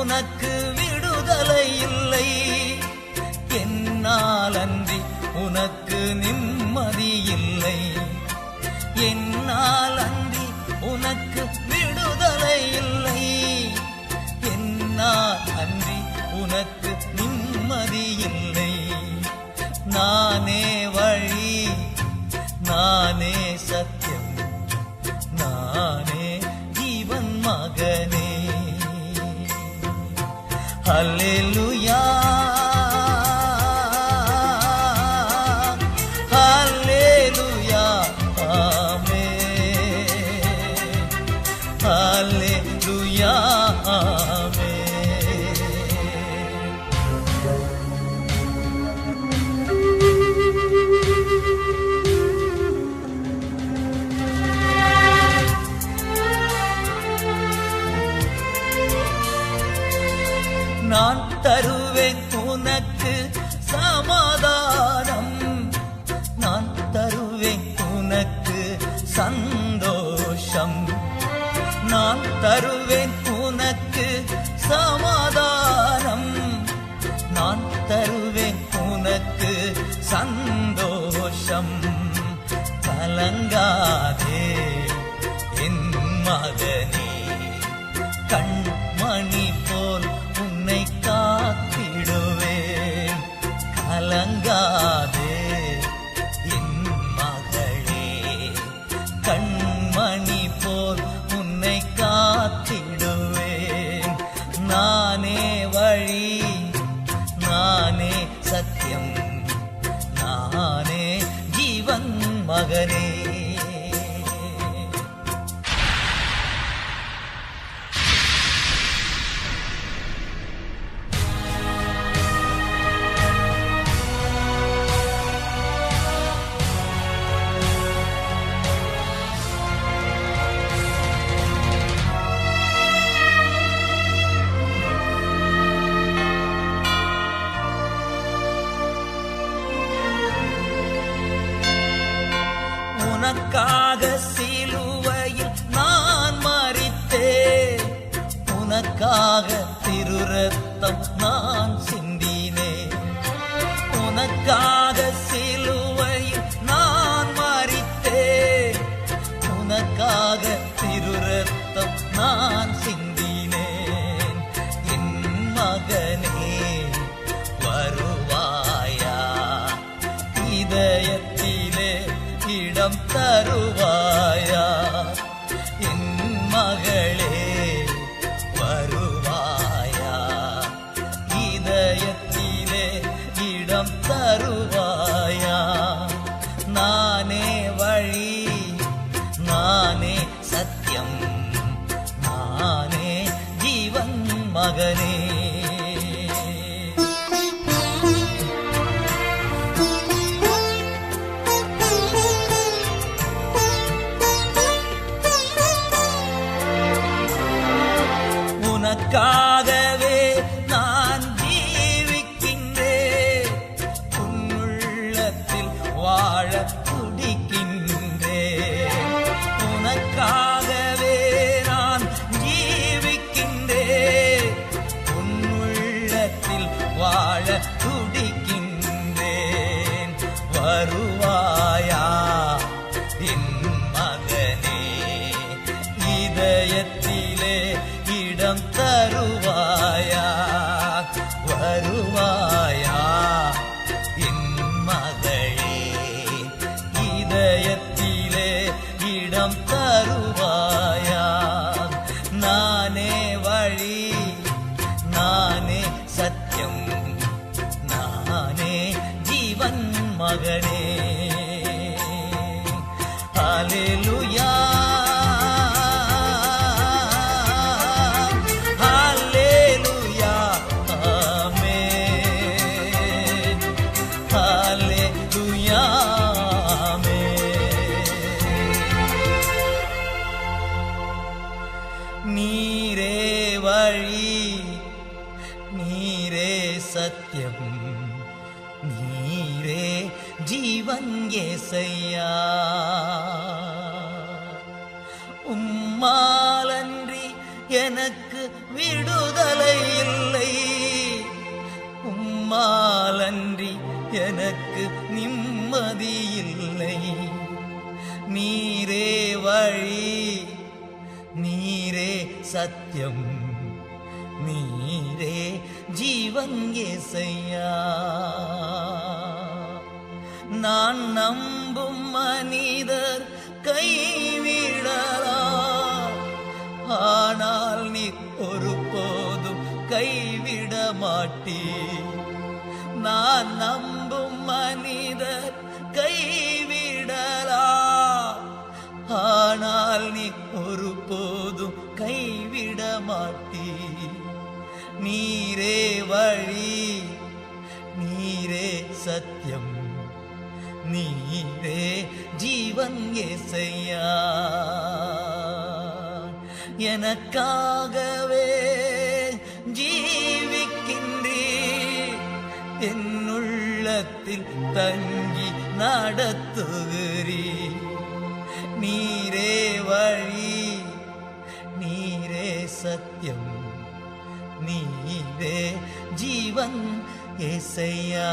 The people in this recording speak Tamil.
உனக்கு விடுதலை இல்லை. என்னால் அன்றி உனக்கு நிம்மதி இல்லை. என்னால் அன்றி உனக்கு விடுதலை இல்லை. என்னால் அன்றி உனக்கு நிம்மதி இல்லை. நானே வழி, நானே சத்தியம், நானே ஜீவன் மகனே. ஹல்லேலூயா, ஹல்லேலூயா, ஆமென். ஹல்லேலூயா, ஆமென். நான் தருவேன் உனக்கு சமாதானம். நான் தருவேன் உனக்கு சந்தோஷம். நான் தருவேன் உனக்கு சமாதானம். நான் தருவேன் உனக்கு சந்தோஷம். கலங்காதே என் மகனே, கண்மணி போல் உன்னை காத்திடுவேன். கலங்காதே என் மகளே, கண்மணி போல் உன்னை காத்திடுவேன். நானே வழி, நானே சத்தியம், நானே ஜீவன் மகனே. உனக்காக சிலுவையில் நான் மரித்தேன். உனக்காக திருரத்தம் நான் சிந்தினேன். உனக்காக சிலுவையில் நான் மரித்தேன். உனக்காக திருரத்தம் நான் சிந்தினேன். என் மகனே வருவாயா, இதயத்திலே இடம் தருவாயா. என் மகளே வருவாயா, இதயத்திலே இடம் தருவாயா. நானே வழி, நானே சத்தியம், நானே ஜீவன் மகனே. உனக்காகவே நான் ஜீவிக்கின்றேன். உன்னுள்ளத்தில் வாழ துடிக்கின்றேன். உனக்காகவே நான் ஜீவிக்கின்றேன். உன்னுள்ளத்தில் வாழ துடிக்கின்றேன். வருவாயா என் மகனே, இதயத்திலே இடம் தருவாயா. வருவாயா என் மகளே, இதயத்திலே இடம் தருவாயா. நானே வழி, நானே சத்தியம், நானே ஜீவன் மகனே. ஹல்லேலூயா, நீரே வழி, நீரே சத்தியம், நீரே ஜீவன் యేసయ్యా. உம்மாலன்றி எனக்கு விடுதலை எனக்கு நிம்மதியில்லை. நீரே வழி, நீரே சத்தியம், நீரே ஜீவன் இயேசையா. நான் நம்பும் மனிதர் கைவிடலாம், ஆனால் நீ ஒருபோதும் கைவிட மாட்டீர். நான் நம்பும் மனிதர் கைவிடலாம், ஆனால் நீ ஒருபோதும் கைவிட மாட்டீர். நீரே வழி, நீரே சத்தியம், நீரே ஜீவன் இயேசையா. எனக்காகவே ஜீவிக்கின்றீர், என்னுள்ளத்தில் தங்கி நடத்துகிறீர். நீரே வழி, நீரே சத்தியம், நீரே ஜீவன் இயேசையா.